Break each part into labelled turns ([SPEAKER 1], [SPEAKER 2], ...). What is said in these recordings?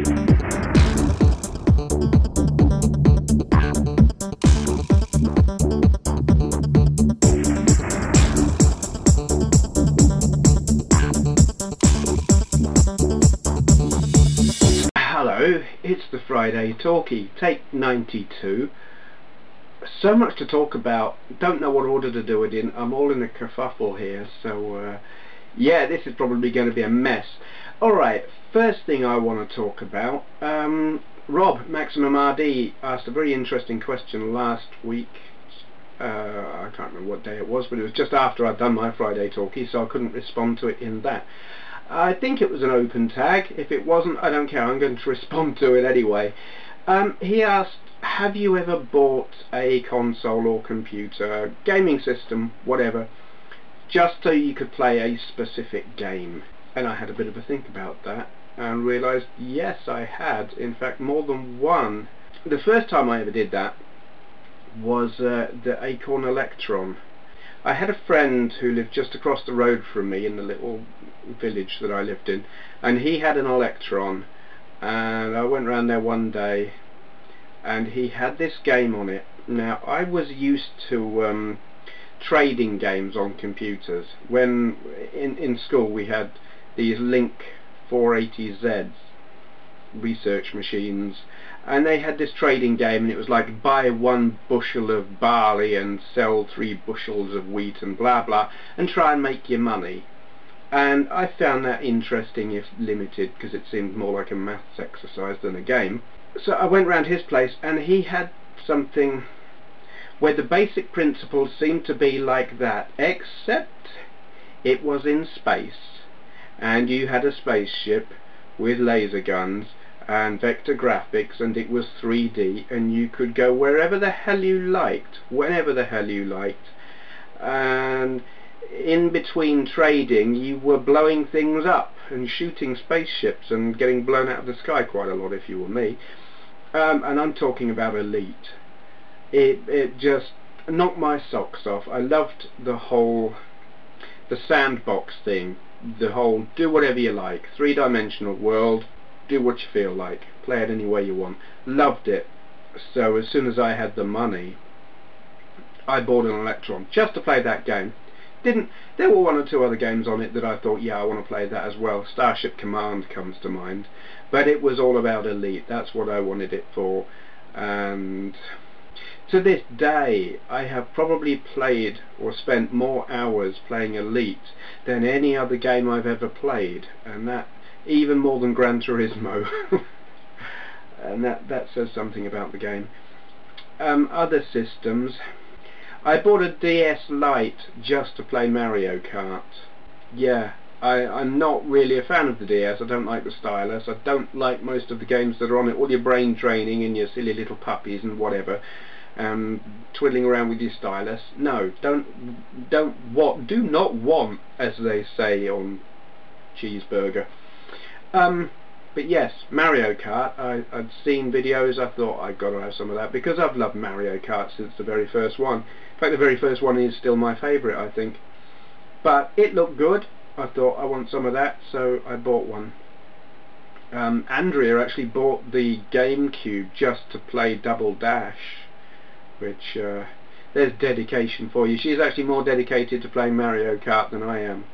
[SPEAKER 1] Hello, it's the Friday Talkie, take 92. So much to talk about, don't know what order to do it in. I'm all in a kerfuffle here, so yeah, this is probably going to be a mess. Alright, first thing I want to talk about, Rob, MaximumRD, asked a very interesting question last week. I can't remember what day it was, but it was just after I'd done my Friday Talkie, so I couldn't respond to it in that. I think it was an open tag. If it wasn't, I don't care, I'm going to respond to it anyway. He asked, have you ever bought a console or computer, gaming system, whatever, just so you could play a specific game? And I had a bit of a think about that and realised, yes, I had, in fact, more than one. The first time I ever did that was the Acorn Electron. I had a friend who lived just across the road from me in the little village that I lived in, and he had an Electron, and I went round there one day and he had this game on it. Now, I was used to trading games on computers. When in school we had these Link 480Zs, research machines, and they had this trading game, and it was like buy 1 bushel of barley and sell 3 bushels of wheat and blah blah, and try and make your money. And I found that interesting, if limited, because it seemed more like a maths exercise than a game. So I went round his place, and he had something where the basic principles seemed to be like that, except it was in space, and you had a spaceship with laser guns and vector graphics, and it was 3D, and you could go wherever the hell you liked, whenever the hell you liked, and in between trading you were blowing things up and shooting spaceships and getting blown out of the sky quite a lot if you were me. And I'm talking about Elite. It just knocked my socks off. I loved the sandbox thing, the whole do whatever you like, 3-dimensional world, do what you feel like, play it any way you want. Loved it. So as soon as I had the money, I bought an Electron just to play that game. There were 1 or 2 other games on it that I thought, yeah, I want to play that as well. Starship Command comes to mind, but it was all about Elite. That's what I wanted it for. And to this day, I have probably played or spent more hours playing Elite than any other game I've ever played, and that even more than Gran Turismo. And that says something about the game. Other systems, I bought a DS Lite just to play Mario Kart. Yeah, I'm not really a fan of the DS. I don't like the stylus. I don't like most of the games that are on it. All your brain training and your silly little puppies and whatever, twiddling around with your stylus. No, do not want, as they say on Cheeseburger. But yes, Mario Kart, I'd seen videos, I thought I've got to have some of that, because I've loved Mario Kart since the very first one. In fact, the very first one is still my favourite, I think. But it looked good, I thought I want some of that, so I bought one. Andrea actually bought the GameCube just to play Double Dash, which, there's dedication for you. She's actually more dedicated to playing Mario Kart than I am.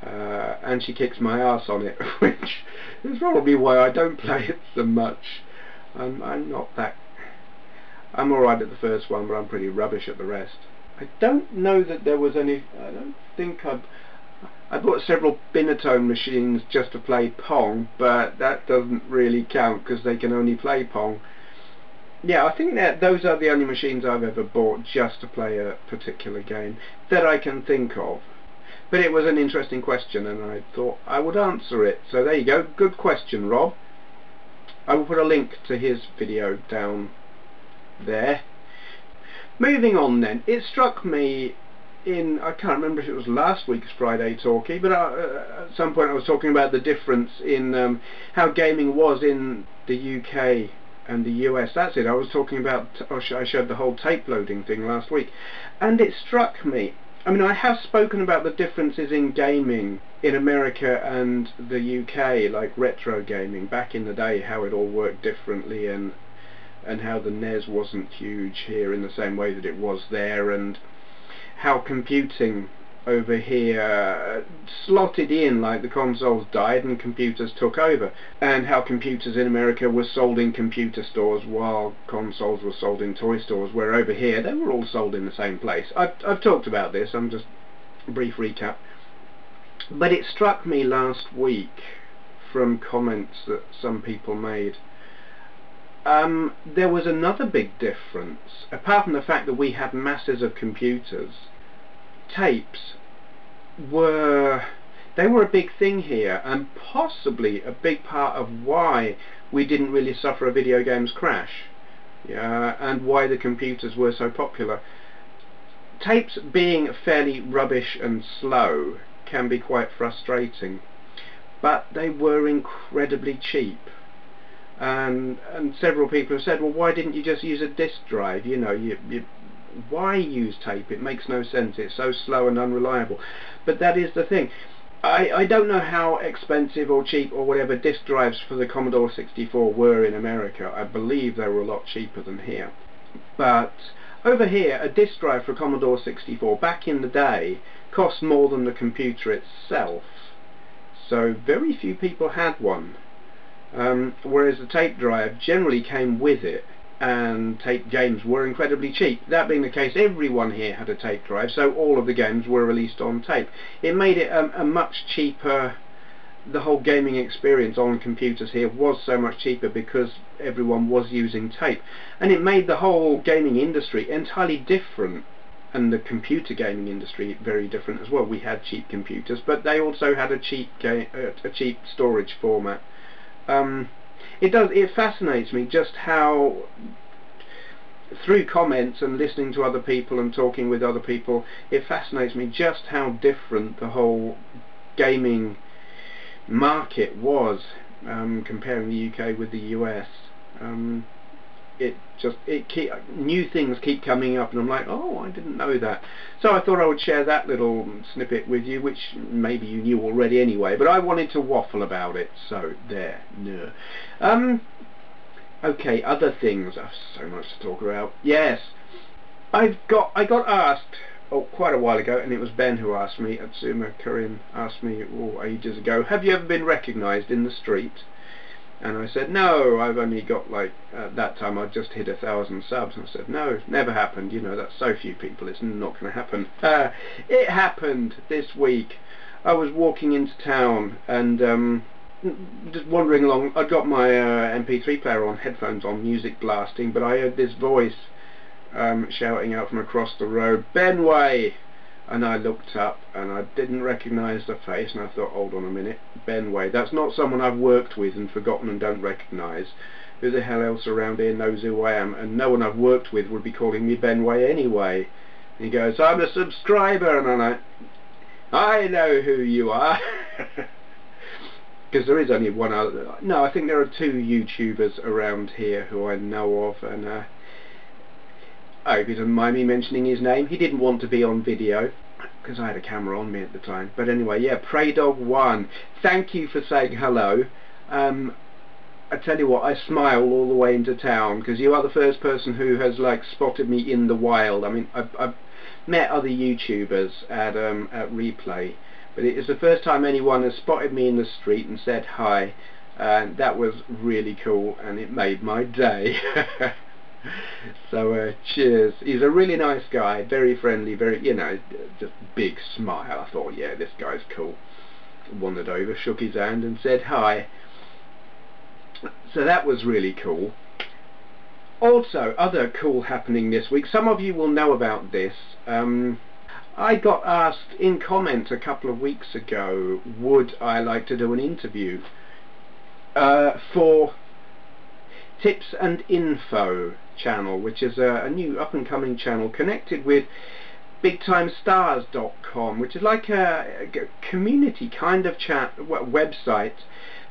[SPEAKER 1] And she kicks my ass on it, which is probably why I don't play it so much. I'm not that... I'm alright at the first one, but I'm pretty rubbish at the rest. I don't know that there was any... I don't think I bought several Binatone machines just to play Pong, but that doesn't really count because they can only play Pong. Yeah, I think that those are the only machines I've ever bought just to play a particular game that I can think of. But it was an interesting question, and I thought I would answer it. So there you go. Good question, Rob. I will put a link to his video down there. Moving on then. It struck me I can't remember if it was last week's Friday Talkie, but at some point I was talking about the difference in how gaming was in the UK and the US. That's it. I was talking about... I showed the whole tape loading thing last week. And it struck me, I mean, I have spoken about the differences in gaming in America and the UK, like retro gaming back in the day, how it all worked differently, and how the NES wasn't huge here in the same way that it was there, and how computing over here slotted in, like the consoles died and computers took over, and how computers in America were sold in computer stores while consoles were sold in toy stores, where over here they were all sold in the same place. I've talked about this, I'm just a brief recap. But it struck me last week from comments that some people made. There was another big difference. Apart from the fact that we had masses of computers, tapes were a big thing here, and possibly a big part of why we didn't really suffer a video games crash, and why the computers were so popular. Tapes being fairly rubbish and slow can be quite frustrating, but they were incredibly cheap. And several people have said, well, why didn't you just use a disk drive? Why use tape? It makes no sense. It's so slow and unreliable. But that is the thing. I don't know how expensive or cheap or whatever disk drives for the Commodore 64 were in America. I believe they were a lot cheaper than here. But over here, a disk drive for Commodore 64 back in the day cost more than the computer itself. So very few people had one. Whereas the tape drive generally came with it, and tape games were incredibly cheap. That being the case, everyone here had a tape drive, so all of the games were released on tape. It made it a much cheaper, the whole gaming experience on computers here was so much cheaper because everyone was using tape, and it made the whole gaming industry entirely different, and the computer gaming industry very different as well. We had cheap computers, but they also had a cheap storage format. It fascinates me just how, through comments and listening to other people and talking with other people, it fascinates me just how different the whole gaming market was, comparing the UK with the US. New things keep coming up, and I'm like, oh, I didn't know that. So I thought I would share that little snippet with you, which maybe you knew already anyway, but I wanted to waffle about it, so there. No. Okay, other things. I've so much to talk about. Yes, I got asked quite a while ago, and it was Ben who asked me. Atsuma Karin asked me ages ago, have you ever been recognised in the street? And I said, no, I've only got, like, at that time I'd just hit 1,000 subs. And I said, no, never happened. That's so few people, it's not going to happen. It happened this week. I was walking into town and just wandering along. I'd got my MP3 player on, headphones on, music blasting, but I heard this voice shouting out from across the road, Benway! And I looked up and I didn't recognise the face, and I thought, hold on a minute, Benway, that's not someone I've worked with and forgotten and don't recognise. Who the hell else around here knows who I am? And no one I've worked with would be calling me Benway anyway. And he goes, I'm a subscriber, and I'm like, I know who you are. Because there is only one other. No, I think there are 2 YouTubers around here who I know of, and I hope he doesn't mind me mentioning his name. He didn't want to be on video because I had a camera on me at the time. But anyway, yeah, PreyDog1, thank you for saying hello. I tell you what, I smiled all the way into town because you are the first person who has, like, spotted me in the wild. I mean, I've met other YouTubers at Replay, but it is the first time anyone has spotted me in the street and said hi, and that was really cool, and it made my day. So cheers. He's a really nice guy, very friendly, very, just big smile. I thought, yeah, this guy's cool. Wandered over, shook his hand and said hi. So that was really cool. Also, other cool happening this week, some of you will know about this. I got asked in comments a couple of weeks ago, would I like to do an interview for Tips and Info channel, which is a new up-and-coming channel connected with BigTimeStars.com, which is like a community kind of website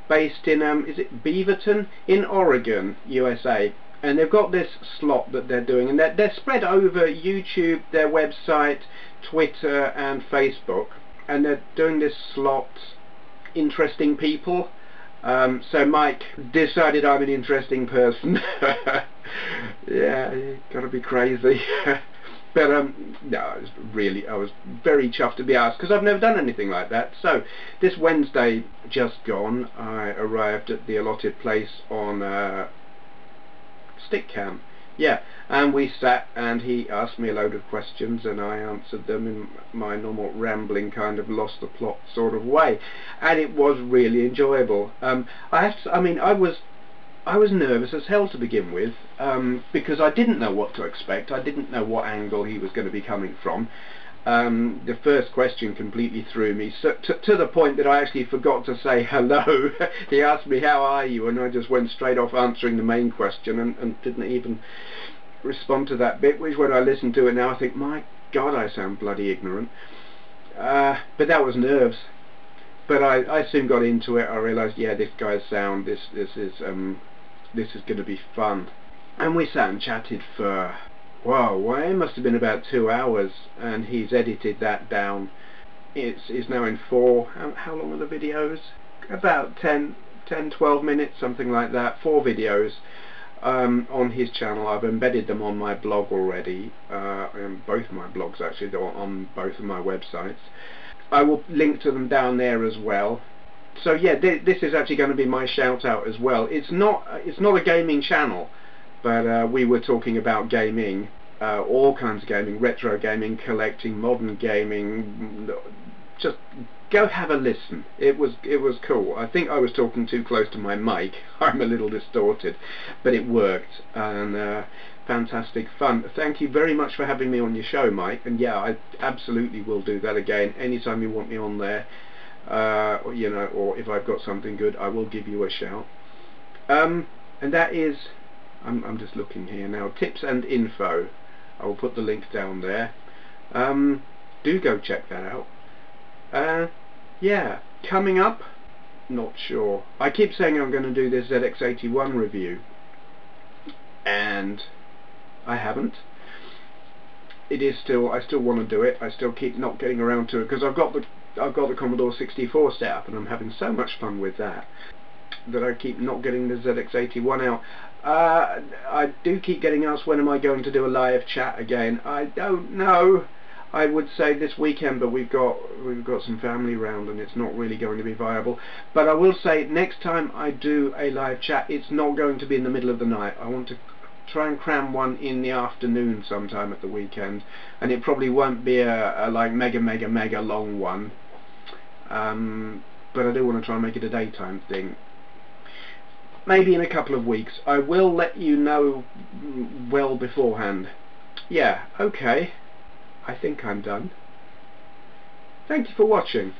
[SPEAKER 1] based in is it Beaverton in Oregon, USA. and they've got this slot that they're doing, and they're spread over YouTube, their website, Twitter and Facebook, and they're doing this slot, interesting people. So Mike decided I'm an interesting person. Yeah, you gotta be crazy. But no, I was very chuffed to be asked, because I've never done anything like that. So this Wednesday just gone, I arrived at the allotted place on stick cam. Yeah, and we sat and he asked me a load of questions and I answered them in my normal rambling kind of lost the plot sort of way, and it was really enjoyable. I was nervous as hell to begin with, because I didn't know what to expect. I didn't know what angle he was going to be coming from. The first question completely threw me, so to the point that I actually forgot to say hello. He asked me, how are you, and I just went straight off answering the main question and didn't even respond to that bit, which when I listen to it now I think, my God, I sound bloody ignorant. But that was nerves. But I soon got into it. I realised, yeah, this guy's sound, this is going to be fun. And we sat and chatted for, wow, well, it must have been about 2 hours, and he's edited that down. It's now in 4, how long are the videos? About 10, 12 minutes, something like that. 4 videos on his channel. I've embedded them on my blog already, and both my blogs actually, they're on both of my websites. I will link to them down there as well. So yeah, this is actually going to be my shout out as well. It's not a gaming channel, but we were talking about gaming, all kinds of gaming, retro gaming, collecting, modern gaming. Just go have a listen. It was cool. I think I was talking too close to my mic. I'm a little distorted, but it worked, and fantastic fun. Thank you very much for having me on your show, Mike. And yeah, I absolutely will do that again anytime you want me on there. You know, or if I've got something good, I will give you a shout. And that is, I'm just looking here now, Tips and Info. I will put the link down there. Do go check that out. Yeah, coming up, not sure. I keep saying I'm going to do this ZX81 review, and I haven't. I still want to do it. I still keep not getting around to it, because I've got the Commodore 64 set up and I'm having so much fun with that I keep not getting the ZX81 out. I do keep getting asked, when am I going to do a live chat again? I don't know. I would say this weekend, but we've got some family round and it's not really going to be viable. But I will say, next time I do a live chat, it's not going to be in the middle of the night. I want to try and cram one in the afternoon sometime at the weekend, and it probably won't be a like mega long one, but I do want to try and make it a daytime thing. Maybe in a couple of weeks. I will let you know well beforehand. Yeah, okay, I think I'm done. Thank you for watching.